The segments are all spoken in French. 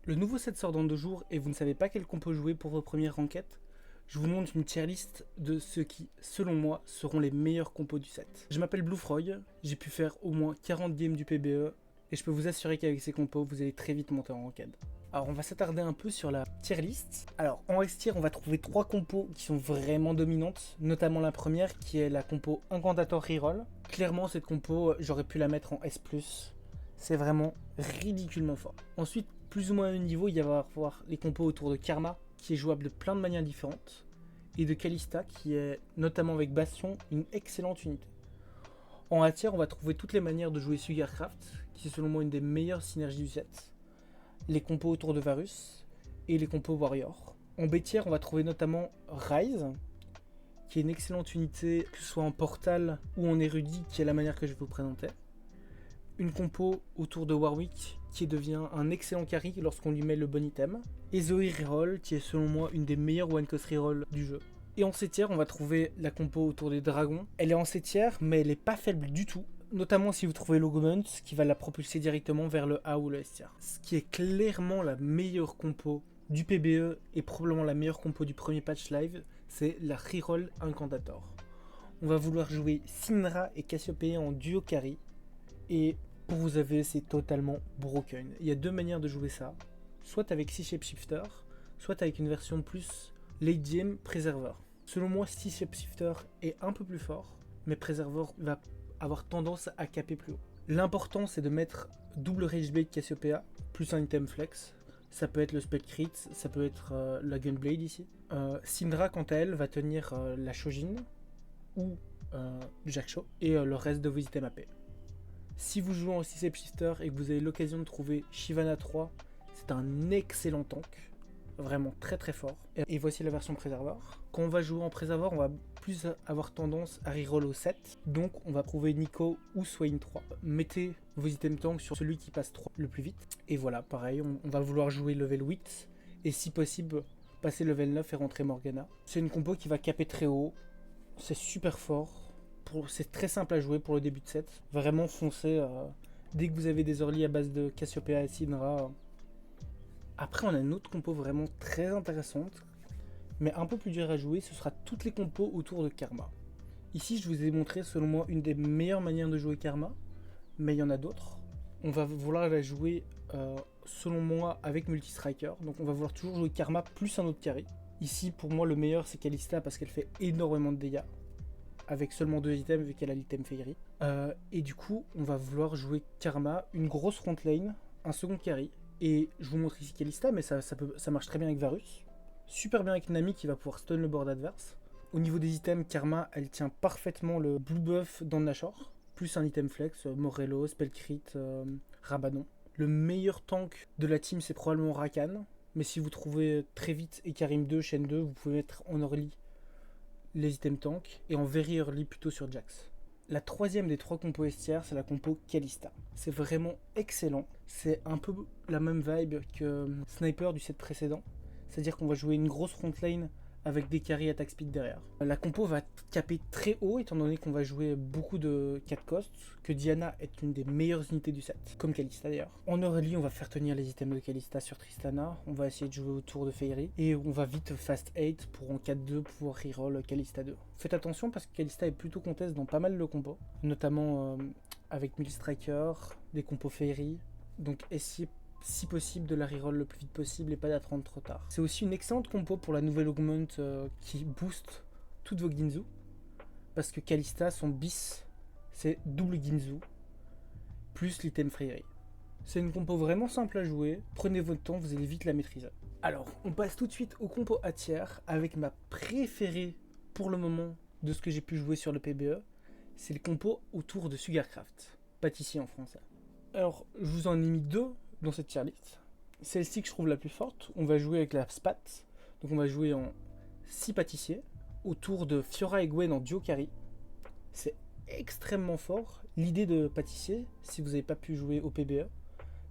Le nouveau set sort dans 2 jours et vous ne savez pas quel compo jouer pour vos premières enquêtes? Je vous montre une tier list de ceux qui, selon moi, seront les meilleurs compos du set. Je m'appelle Bluefroy, j'ai pu faire au moins 40 games du PBE et je peux vous assurer qu'avec ces compos, vous allez très vite monter en ranked. Alors on va s'attarder un peu sur la tier list. Alors en S-tier, on va trouver 3 compos qui sont vraiment dominantes, notamment la première qui est la compo Incantator Reroll. Clairement cette compo, j'aurais pu la mettre en S+. C'est vraiment ridiculement fort. Ensuite, plus ou moins à un niveau, il va y avoir les compos autour de Karma, qui est jouable de plein de manières différentes, et de Kalista, qui est, notamment avec Bastion, une excellente unité. En A tier, on va trouver toutes les manières de jouer Sugarcraft, qui est selon moi une des meilleures synergies du set, les compos autour de Varus, et les compos Warrior. En B tier, on va trouver notamment Ryze, qui est une excellente unité, que ce soit en Portal ou en Érudit, qui est la manière que je vais vous présenter. Une compo autour de Warwick qui devient un excellent carry lorsqu'on lui met le bon item. Et Zoe Reroll qui est selon moi une des meilleures one cost reroll du jeu. Et en C tier, on va trouver la compo autour des dragons. Elle est en C tier mais elle est pas faible du tout. Notamment si vous trouvez l'Augment qui va la propulser directement vers le A ou le S tier. Ce qui est clairement la meilleure compo du PBE et probablement la meilleure compo du premier patch live, c'est la Reroll Incantator. On va vouloir jouer Syndra et Cassiopeia en duo carry. Et pour vous avez, c'est totalement broken. Il y a deux manières de jouer ça. Soit avec 6 Shapeshifter, soit avec une version plus late game Preserver. Selon moi, 6 Shapeshifter est un peu plus fort, mais Preserver va avoir tendance à caper plus haut. L'important, c'est de mettre double Rageblade Cassiopeia, plus un item flex. Ça peut être le spell crit, ça peut être la Gunblade ici. Syndra, quant à elle, va tenir la Shojin ou Jak'Sho et le reste de vos items AP. Si vous jouez en 6 Shapeshifter et que vous avez l'occasion de trouver Shyvana 3, c'est un excellent tank, vraiment très très fort. Et voici la version Preserver. Quand on va jouer en Preserver, on va plus avoir tendance à reroll au 7, donc on va trouver Nico ou Swain 3. Mettez vos items tank sur celui qui passe 3 le plus vite. Et voilà, pareil, on va vouloir jouer level 8, et si possible, passer level 9 et rentrer Morgana. C'est une compo qui va caper très haut, c'est super fort. C'est très simple à jouer pour le début de set. Vraiment foncez dès que vous avez des early à base de Cassiopeia et Syndra. Après on a une autre compo vraiment très intéressante, mais un peu plus dur à jouer, ce sera toutes les compos autour de Karma. Ici je vous ai montré selon moi une des meilleures manières de jouer Karma, mais il y en a d'autres. On va vouloir la jouer selon moi avec Multi-Striker, donc on va vouloir toujours jouer Karma plus un autre carry. Ici pour moi le meilleur c'est Kalista parce qu'elle fait énormément de dégâts, avec seulement 2 items vu qu'elle a l'item Fairy. Et du coup, on va vouloir jouer Karma, une grosse front lane, un second carry. Et je vous montre ici Kalista, mais ça marche très bien avec Varus. Super bien avec Nami qui va pouvoir stun le board adverse. Au niveau des items, Karma, elle tient parfaitement le blue buff dans le Nashor, plus un item flex, Morello, Spellcrit, Rabanon. Le meilleur tank de la team, c'est probablement Rakan. Mais si vous trouvez très vite Ekarim 2, Shen 2, vous pouvez mettre en early les items tank et en very early plutôt sur Jax. La troisième des 3 compos S-tier, c'est la compo Kalista. C'est vraiment excellent. C'est un peu la même vibe que Sniper du set précédent. C'est-à-dire qu'on va jouer une grosse front lane avec des carry attack speed derrière. La compo va caper très haut étant donné qu'on va jouer beaucoup de 4 costs, que Diana est une des meilleures unités du set, comme Kalista d'ailleurs. En early, on va faire tenir les items de Kalista sur Tristana, on va essayer de jouer autour de Fairy, et on va vite fast 8 pour en 4-2 pouvoir reroll Kalista 2. Faites attention parce que Kalista est plutôt contest dans pas mal de compos, notamment avec Multi-Striker, des compos Fairy, donc essayez si possible de la reroll le plus vite possible et pas d'attendre trop tard. C'est aussi une excellente compo pour la nouvelle augment qui booste toutes vos Ginzu, parce que Kalista, son bis, c'est double Ginzu, plus l'item Fairy. C'est une compo vraiment simple à jouer, prenez votre temps, vous allez vite la maîtriser. Alors, on passe tout de suite au compo A tier, avec ma préférée pour le moment de ce que j'ai pu jouer sur le PBE, c'est le compo autour de Sugarcraft, pâtissier en français. Alors, je vous en ai mis 2 dans cette tier list. Celle-ci que je trouve la plus forte, on va jouer avec la Spat, donc on va jouer en 6 pâtissiers, autour de Fiora et Gwen en duo carry. C'est extrêmement fort. L'idée de pâtissier, si vous n'avez pas pu jouer au PBE,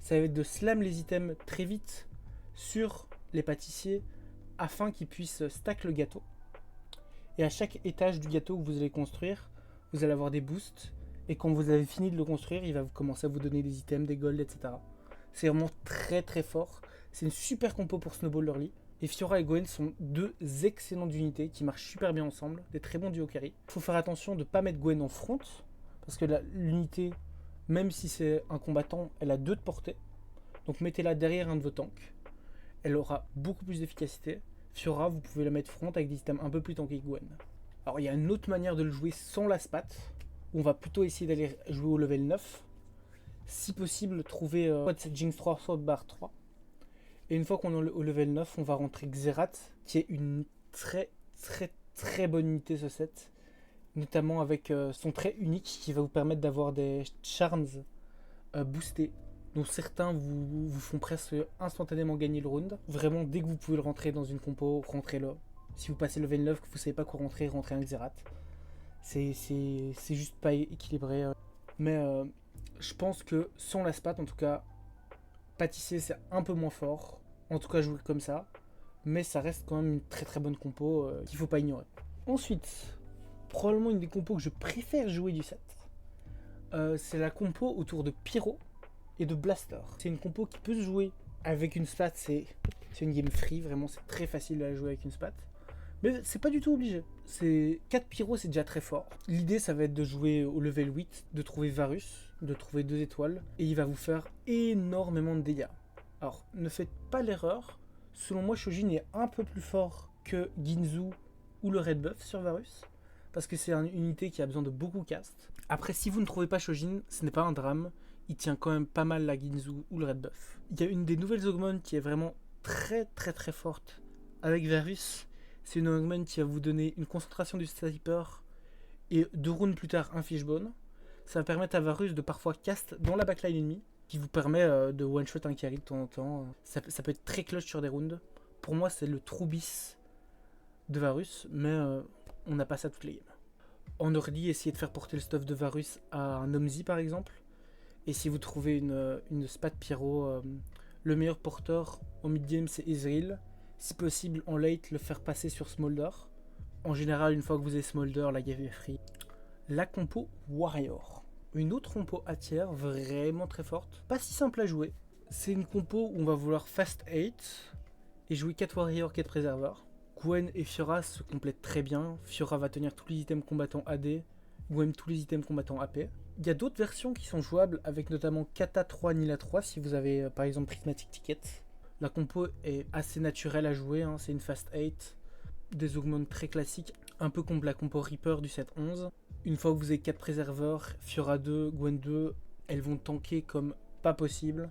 ça va être de slam les items très vite sur les pâtissiers afin qu'ils puissent stack le gâteau. Et à chaque étage du gâteau que vous allez construire, vous allez avoir des boosts, et quand vous avez fini de le construire, il va commencer à vous donner des items, des golds, etc. C'est vraiment très très fort. C'est une super compo pour Snowball early. Et Fiora et Gwen sont deux excellentes unités qui marchent super bien ensemble, des très bons duo carry. Il faut faire attention de ne pas mettre Gwen en front, parce que l'unité, même si c'est un combattant, elle a 2 de portée. Donc mettez-la derrière un de vos tanks. Elle aura beaucoup plus d'efficacité. Fiora, vous pouvez la mettre front avec des items un peu plus tankés que Gwen. Alors il y a une autre manière de le jouer sans la spat, où on va plutôt essayer d'aller jouer au level 9. Si possible, trouver cette Jinx 3 soit barre 3. Et une fois qu'on est au level 9, on va rentrer Xerath, qui est une très bonne unité ce set. Notamment avec son trait unique qui va vous permettre d'avoir des charms boostés. Donc certains vous font presque instantanément gagner le round. Vraiment, dès que vous pouvez le rentrer dans une compo, rentrez-le. Si vous passez level 9, que vous savez pas quoi rentrer, rentrez un Xerath. C'est juste pas équilibré. Mais je pense que sans la spat, en tout cas, pâtisser c'est un peu moins fort. En tout cas, jouer comme ça. Mais ça reste quand même une très bonne compo qu'il faut pas ignorer. Ensuite, probablement une des compos que je préfère jouer du set. C'est la compo autour de Pyro et de Blaster. C'est une compo qui peut se jouer avec une spat, c'est une game free, vraiment c'est très facile à jouer avec une spat. Mais c'est pas du tout obligé. 4 Pyro c'est déjà très fort. L'idée ça va être de jouer au level 8, de trouver Varus, de trouver 2 étoiles, et il va vous faire énormément de dégâts. Alors ne faites pas l'erreur, selon moi Shojin est un peu plus fort que Ginzu ou le Red Buff sur Varus, parce que c'est une unité qui a besoin de beaucoup cast. Après si vous ne trouvez pas Shojin, ce n'est pas un drame, il tient quand même pas mal la Ginzu ou le Red Buff. Il y a une des nouvelles augmentes qui est vraiment très forte avec Varus. C'est une augmente qui va vous donner une concentration du sniper et 2 rounds plus tard un fishbone. Ça va permettre à Varus de parfois cast dans la backline ennemie, qui vous permet de one shot un carry de temps en temps. Ça peut être très clutch sur des rounds. Pour moi c'est le true bis de Varus, mais on n'a pas ça toutes les games. En early, essayez de faire porter le stuff de Varus à un Omzi par exemple. Et si vous trouvez une spat Pyro, le meilleur porteur au mid-game c'est Ezreal. Si possible en late, le faire passer sur Smolder. En général, une fois que vous avez Smolder, la game est free. La compo Warrior. Une autre compo à tiers vraiment très forte. Pas si simple à jouer. C'est une compo où on va vouloir fast 8 et jouer 4 Warriors, 4 préserveurs. Gwen et Fiora se complètent très bien. Fiora va tenir tous les items combattants AD. Gwen tous les items combattants AP. Il y a d'autres versions qui sont jouables avec notamment Kata 3, Nila 3 si vous avez par exemple Prismatic Ticket. La compo est assez naturelle à jouer, hein. C'est une fast 8, des augmentes très classiques, un peu comme la compo Reaper du set 11. Une fois que vous avez 4 préserveurs, Fiora 2, Gwen 2, elles vont tanker comme pas possible.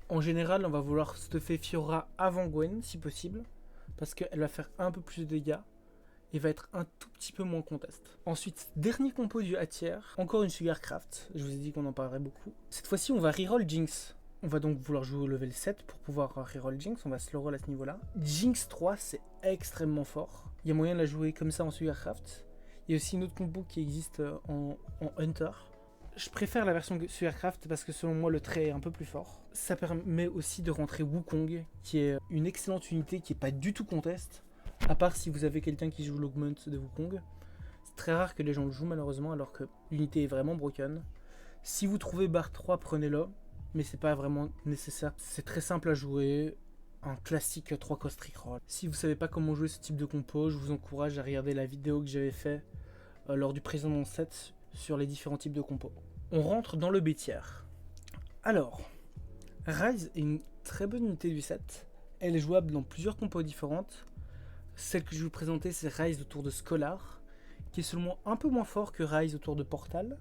En général, on va vouloir stuffer Fiora avant Gwen si possible, parce qu'elle va faire un peu plus de dégâts et va être un tout petit peu moins contest. Ensuite, dernier compo du A tiers, encore une Sugarcraft, je vous ai dit qu'on en parlerait beaucoup. Cette fois-ci, on va reroll Jinx. On va donc vouloir jouer au level 7 pour pouvoir reroll Jinx, on va slow roll à ce niveau-là. Jinx 3, c'est extrêmement fort. Il y a moyen de la jouer comme ça en Sugarcraft. Il y a aussi une autre compo qui existe en Hunter. Je préfère la version Sugarcraft parce que selon moi le trait est un peu plus fort. Ça permet aussi de rentrer Wukong, qui est une excellente unité qui n'est pas du tout contest. À part si vous avez quelqu'un qui joue l'augment de Wukong. C'est très rare que les gens le jouent malheureusement alors que l'unité est vraiment broken. Si vous trouvez barre 3, prenez-le. Mais c'est pas vraiment nécessaire. C'est très simple à jouer. Un classique 3 cost reroll. Si vous savez pas comment jouer ce type de compo, je vous encourage à regarder la vidéo que j'avais fait lors du précédent set sur les différents types de compos. On rentre dans le B tiers. Alors, Ryze est une très bonne unité du set. Elle est jouable dans plusieurs compos différentes. Celle que je vais vous présenter, c'est Ryze autour de Scholar, qui est seulement un peu moins fort que Ryze autour de Portal.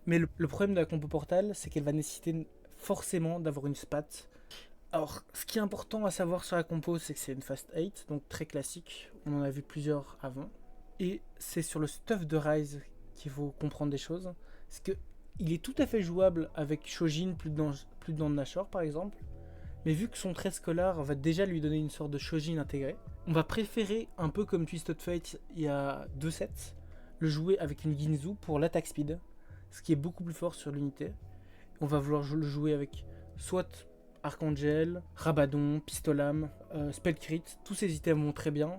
Mais le problème de la compo Portal, c'est qu'elle va nécessiter forcément d'avoir une spat. Alors, ce qui est important à savoir sur la compo, c'est que c'est une fast 8, donc très classique. On en a vu plusieurs avant. Et c'est sur le stuff de Ryze qu'il faut comprendre des choses. Parce qu'il est tout à fait jouable avec Shojin plus dans Nashor par exemple. Mais vu que son trait Scholar va déjà lui donner une sorte de Shojin intégré, on va préférer, un peu comme Twisted Fate il y a 2 sets, le jouer avec une Ginzu pour l'attaque speed, ce qui est beaucoup plus fort sur l'unité. On va vouloir le jouer avec soit Archangel, Rabadon, Pistolam, Spellcrit, tous ces items vont très bien.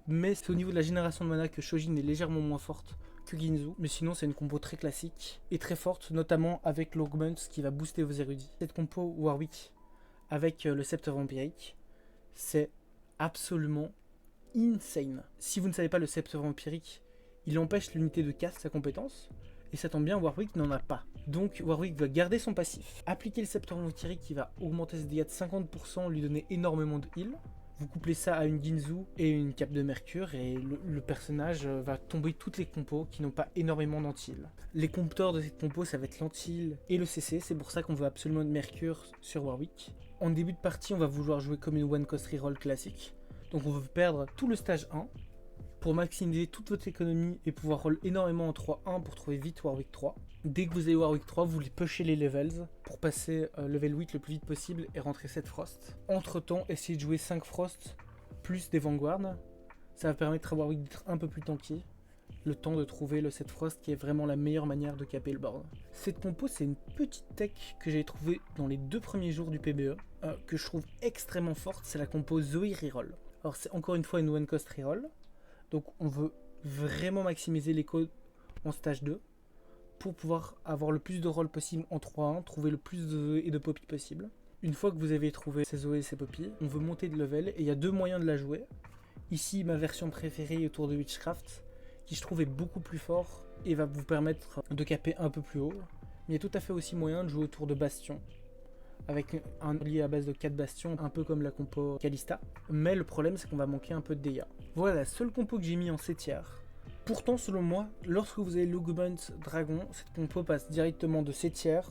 Mais c'est au niveau de la génération de mana que Shojin est légèrement moins forte que Ginzu. Mais sinon c'est une compo très classique et très forte, notamment avec l'Augment qui va booster vos érudits. Cette compo Warwick avec le sceptre vampirique. C'est absolument insane. Si vous ne savez pas, le sceptre vampirique, il empêche l'unité de caster sa compétence. Et ça tombe bien, Warwick n'en a pas. Donc Warwick va garder son passif, appliquer le sceptre vampirique qui va augmenter ses dégâts de 50%, lui donner énormément de heal. Vous couplez ça à une Ginzu et une cape de mercure et le personnage va tomber toutes les compos qui n'ont pas énormément d'anti-heal. Les compteurs de cette compo, ça va être l'anti-heal et le CC, c'est pour ça qu'on veut absolument de mercure sur Warwick. En début de partie, on va vouloir jouer comme une one cost reroll classique. Donc on veut perdre tout le stage 1 pour maximiser toute votre économie et pouvoir roll énormément en 3-1 pour trouver vite Warwick 3. Dès que vous avez Warwick 3, vous les pushez les levels pour passer level 8 le plus vite possible et rentrer 7 Frost. Entre temps, essayez de jouer 5 Frost plus des Vanguard. Ça va permettre à Warwick d'être un peu plus tanky. Le temps de trouver le 7 Frost qui est vraiment la meilleure manière de caper le board. Cette compo, c'est une petite tech que j'ai trouvée dans les 2 premiers jours du PBE, que je trouve extrêmement forte, c'est la compo Zoe Reroll. Alors c'est encore une fois une one cost reroll. Donc on veut vraiment maximiser les codes en stage 2 pour pouvoir avoir le plus de rolls possible en 3-1, trouver le plus de Zoé et de Poppy possible. Une fois que vous avez trouvé ces Zoé et ces Poppy, on veut monter de level et il y a 2 moyens de la jouer. Ici ma version préférée autour de Witchcraft, qui je trouve est beaucoup plus fort et va vous permettre de caper un peu plus haut. Mais il y a tout à fait aussi moyen de jouer autour de Bastion, avec un lié à base de 4 bastions, un peu comme la compo Kalista. Mais le problème c'est qu'on va manquer un peu de dégâts. Voilà la seule compo que j'ai mis en 7e. Pourtant selon moi, lorsque vous avez Lugubant Dragon, cette compo passe directement de 7e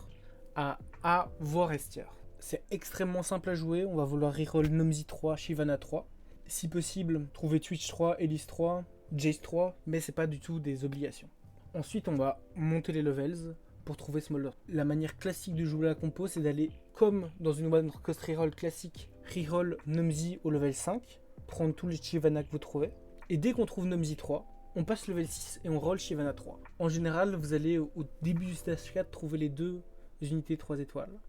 à A voire S tier. C'est extrêmement simple à jouer, on va vouloir reroll Nomzi 3, Shyvana 3. Si possible, trouver Twitch 3, Elise 3, Jace 3, mais c'est pas du tout des obligations. Ensuite on va monter les levels pour trouver Smolder. La manière classique de jouer la compo, c'est d'aller comme dans une one cost reroll classique, reroll Nomzi au level 5, prendre tous les Shyvana que vous trouvez, et dès qu'on trouve Nomzi 3, on passe level 6 et on roll Shyvana 3. En général, vous allez au début du stage 4 trouver les 2 unités 3 étoiles,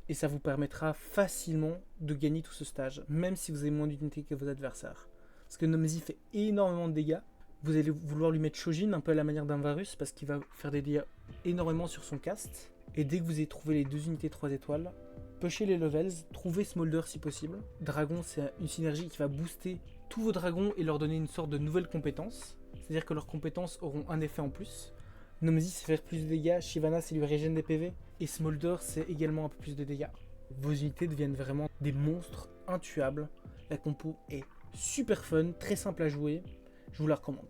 et ça vous permettra facilement de gagner tout ce stage, même si vous avez moins d'unités que vos adversaires. Parce que Nomzi fait énormément de dégâts. Vous allez vouloir lui mettre Shojin un peu à la manière d'un Varus parce qu'il va faire des dégâts énormément sur son cast. Et dès que vous avez trouvé les 2 unités 3 étoiles, pushez les levels, trouvez Smolder si possible. Dragon, c'est une synergie qui va booster tous vos dragons et leur donner une sorte de nouvelle compétence. C'est-à-dire que leurs compétences auront un effet en plus. Nomzi, c'est faire plus de dégâts, Shyvana, c'est lui régène des PV. Et Smolder, c'est également un peu plus de dégâts. Vos unités deviennent vraiment des monstres intuables. La compo est super fun, très simple à jouer. Je vous la recommande.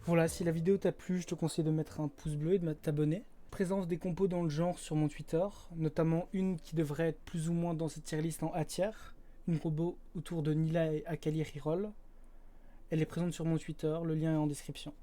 Voilà, si la vidéo t'a plu, je te conseille de mettre un pouce bleu et de t'abonner. Présence des compos dans le genre sur mon Twitter, notamment une qui devrait être plus ou moins dans cette tier list en A tier, une combo autour de Nilah et Akali Reroll. Elle est présente sur mon Twitter, le lien est en description.